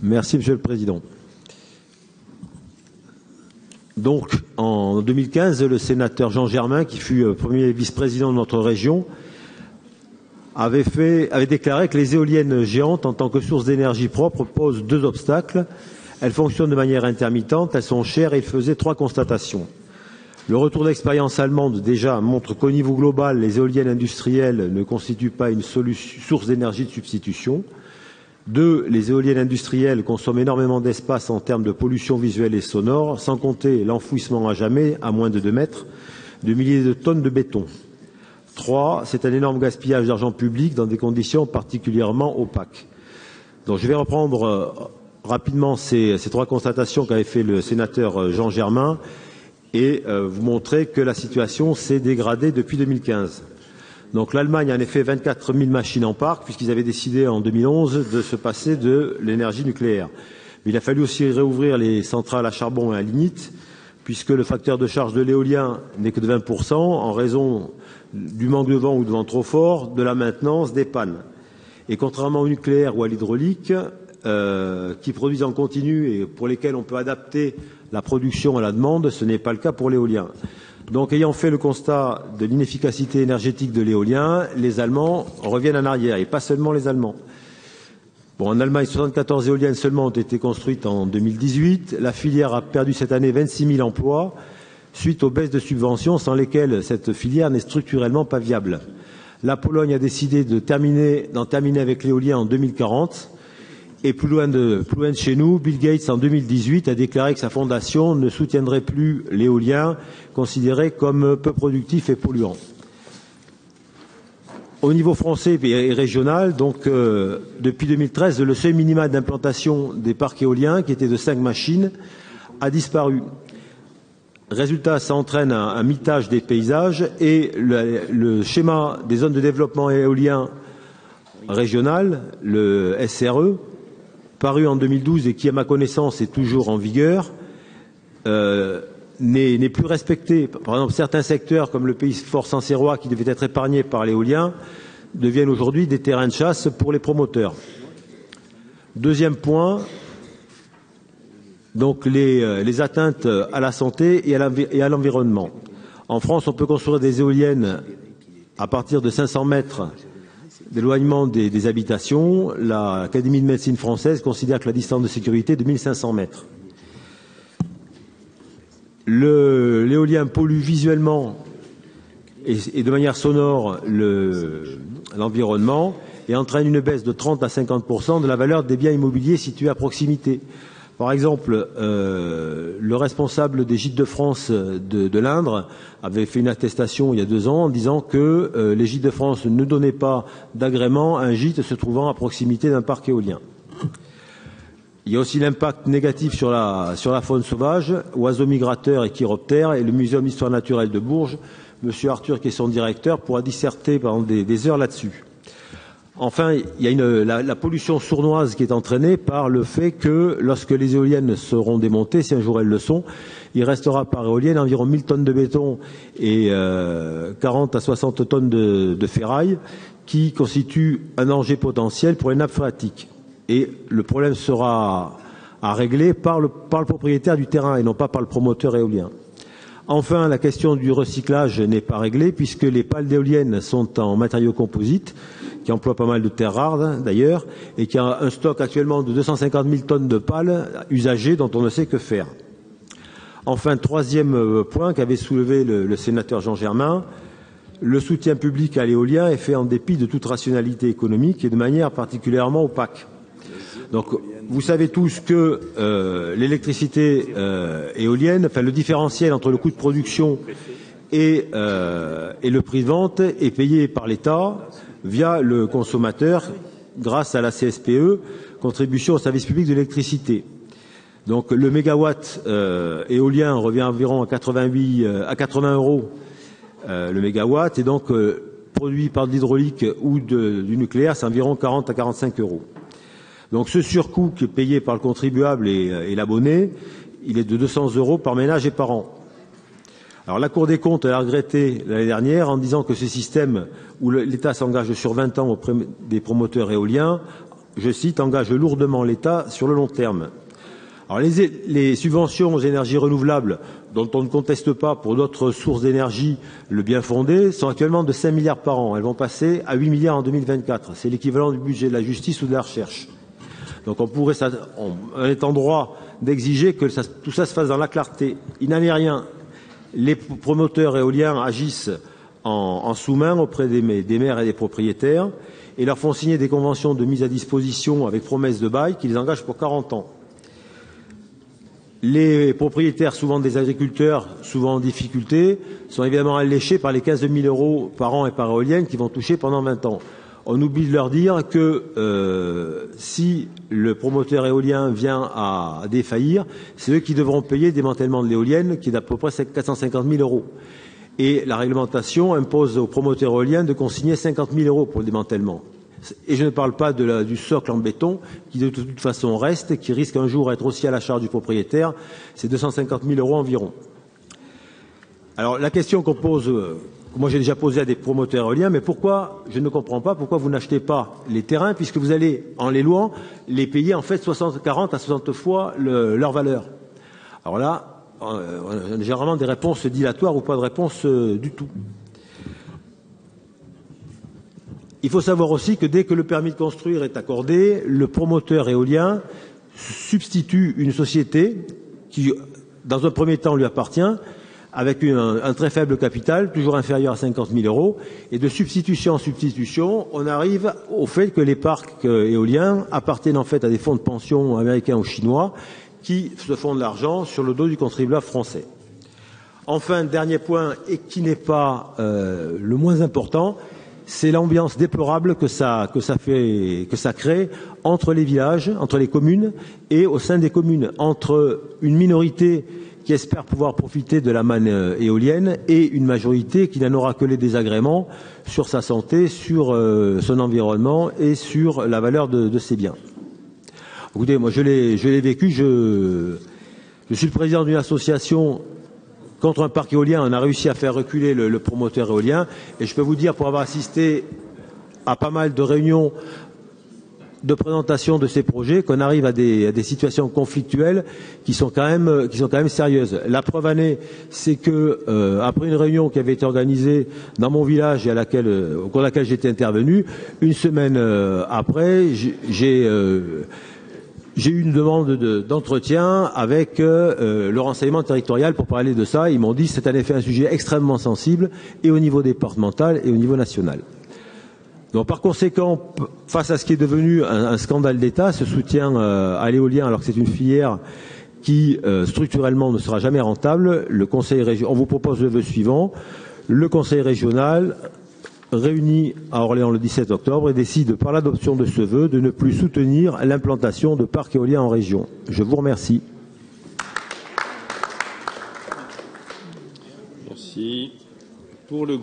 Merci, Monsieur le Président. Donc, en 2015, le sénateur Jean Germain, qui fut premier vice-président de notre région, avait déclaré que les éoliennes géantes, en tant que source d'énergie propre, posent deux obstacles. Elles fonctionnent de manière intermittente, elles sont chères et il faisait trois constatations. Le retour d'expérience allemande, déjà, montre qu'au niveau global, les éoliennes industrielles ne constituent pas une source d'énergie de substitution. Deux, les éoliennes industrielles consomment énormément d'espace en termes de pollution visuelle et sonore, sans compter l'enfouissement à jamais, à moins de 2 mètres, de milliers de tonnes de béton. 3, c'est un énorme gaspillage d'argent public dans des conditions particulièrement opaques. Donc je vais reprendre rapidement ces trois constatations qu'avait fait le sénateur Jean Germain et vous montrer que la situation s'est dégradée depuis 2015. Donc l'Allemagne a en effet 24 000 machines en parc, puisqu'ils avaient décidé en 2011 de se passer de l'énergie nucléaire. Mais il a fallu aussi réouvrir les centrales à charbon et à lignite, puisque le facteur de charge de l'éolien n'est que de 20% en raison du manque de vent ou de vent trop fort, de la maintenance, des pannes. Et contrairement au nucléaire ou à l'hydraulique, qui produisent en continu et pour lesquels on peut adapter la production à la demande, ce n'est pas le cas pour l'éolien. Donc, ayant fait le constat de l'inefficacité énergétique de l'éolien, les Allemands reviennent en arrière, et pas seulement les Allemands. Bon, en Allemagne, 74 éoliennes seulement ont été construites en 2018. La filière a perdu cette année 26 000 emplois suite aux baisses de subventions sans lesquelles cette filière n'est structurellement pas viable. La Pologne a décidé d'en terminer avec l'éolien en 2040. Et plus loin de chez nous, Bill Gates, en 2018, a déclaré que sa fondation ne soutiendrait plus l'éolien, considéré comme peu productif et polluant. Au niveau français et régional, donc, depuis 2013, le seuil minimal d'implantation des parcs éoliens, qui était de 5 machines, a disparu. Résultat, ça entraîne un mitage des paysages et le schéma des zones de développement éolien régional, le SRE, paru en 2012 et qui, à ma connaissance, est toujours en vigueur, n'est plus respecté. Par exemple, certains secteurs, comme le pays fort sancerrois, qui devait être épargné par l'éolien, deviennent aujourd'hui des terrains de chasse pour les promoteurs. Deuxième point, donc les atteintes à la santé et à l'environnement. En France, on peut construire des éoliennes à partir de 500 mètres d'éloignement des habitations. L'Académie de médecine française considère que la distance de sécurité est de 1500 mètres. L'éolien pollue visuellement et de manière sonore l'environnement et entraîne une baisse de 30 à 50% de la valeur des biens immobiliers situés à proximité. Par exemple, le responsable des Gîtes de France de l'Indre avait fait une attestation il y a 2 ans en disant que les Gîtes de France ne donnaient pas d'agrément à un gîte se trouvant à proximité d'un parc éolien. Il y a aussi l'impact négatif sur la faune sauvage, oiseaux migrateurs et chiroptères, et le Muséum d'histoire naturelle de Bourges, Monsieur Arthur, qui est son directeur, pourra disserter pendant des heures là-dessus. Enfin, il y a la pollution sournoise qui est entraînée par le fait que lorsque les éoliennes seront démontées, si un jour elles le sont, il restera par éolienne environ 1000 tonnes de béton et 40 à 60 tonnes de ferraille qui constituent un danger potentiel pour les nappes phréatiques. Et le problème sera à régler par le propriétaire du terrain et non pas par le promoteur éolien. Enfin, la question du recyclage n'est pas réglée puisque les pales d'éoliennes sont en matériaux composites qui emploient pas mal de terres rares d'ailleurs et qui a un stock actuellement de 250 000 tonnes de pales usagées dont on ne sait que faire. Enfin, troisième point qu'avait soulevé le sénateur Jean Germain, le soutien public à l'éolien est fait en dépit de toute rationalité économique et de manière particulièrement opaque. Donc, vous savez tous que l'électricité éolienne, enfin le différentiel entre le coût de production et le prix de vente est payé par l'État via le consommateur grâce à la CSPE, contribution au service public de l'électricité. Donc le mégawatt éolien revient environ à 80 € le mégawatt et donc produit par de l'hydraulique ou du nucléaire, c'est environ 40 à 45 €. Donc ce surcoût qui est payé par le contribuable et l'abonné, il est de 200 € par ménage et par an. Alors la Cour des comptes a regretté l'année dernière en disant que ce système où l'État s'engage sur 20 ans auprès des promoteurs éoliens je cite, engage lourdement l'État sur le long terme. Alors les subventions aux énergies renouvelables, dont on ne conteste pas pour d'autres sources d'énergie le bien fondé, sont actuellement de 5 milliards par an. Elles vont passer à 8 milliards en 2024. C'est l'équivalent du budget de la justice ou de la recherche. Donc on est en droit d'exiger que tout ça se fasse dans la clarté. Il n'en est rien. Les promoteurs éoliens agissent en sous-main auprès des maires et des propriétaires et leur font signer des conventions de mise à disposition avec promesse de bail qui les engagent pour 40 ans. Les propriétaires, souvent des agriculteurs, souvent en difficulté, sont évidemment alléchés par les 15 000 € par an et par éolienne qu'ils vont toucher pendant 20 ans. On oublie de leur dire que si le promoteur éolien vient à défaillir, c'est eux qui devront payer le démantèlement de l'éolienne, qui est d'à peu près 450 000 €. Et la réglementation impose aux promoteurs éoliens de consigner 50 000 € pour le démantèlement. Et je ne parle pas du socle en béton, qui de toute façon reste, qui risque un jour d'être aussi à la charge du propriétaire. C'est 250 000 € environ. Alors la question qu'on pose, moi j'ai déjà posé à des promoteurs éoliens, mais pourquoi, je ne comprends pas, pourquoi vous n'achetez pas les terrains, puisque vous allez, en les louant, les payer en fait 40 à 60 fois leur valeur. Alors là, on a généralement des réponses dilatoires ou pas de réponse du tout. Il faut savoir aussi que dès que le permis de construire est accordé, le promoteur éolien substitue une société qui, dans un premier temps, lui appartient, avec un très faible capital, toujours inférieur à 50 000 €. Et de substitution en substitution, on arrive au fait que les parcs éoliens appartiennent en fait à des fonds de pension américains ou chinois qui se font de l'argent sur le dos du contribuable français. Enfin, dernier point, et qui n'est pas le moins important, c'est l'ambiance déplorable que ça crée entre les villages, entre les communes et au sein des communes, entre une minorité qui espère pouvoir profiter de la manne éolienne et une majorité qui n'en aura que les désagréments sur sa santé, sur son environnement et sur la valeur de ses biens. Écoutez, moi je l'ai vécu, je suis le président d'une association contre un parc éolien. On a réussi à faire reculer le promoteur éolien et je peux vous dire, pour avoir assisté à pas mal de réunions de présentation de ces projets, qu'on arrive à des situations conflictuelles qui sont quand même sérieuses. La preuve en est, c'est que après une réunion qui avait été organisée dans mon village et au cours de laquelle j'étais intervenu, une semaine après, j'ai eu une demande d'entretien avec le renseignement territorial pour parler de ça. Ils m'ont dit que c'est en effet un sujet extrêmement sensible et au niveau départemental et au niveau national. Donc par conséquent, face à ce qui est devenu un scandale d'État, ce soutien à l'éolien alors que c'est une filière qui structurellement ne sera jamais rentable, on vous propose le vœu suivant: le Conseil régional réuni à Orléans le 17 octobre et décide par l'adoption de ce vœu de ne plus soutenir l'implantation de parcs éoliens en région. Je vous remercie. Merci. Pour le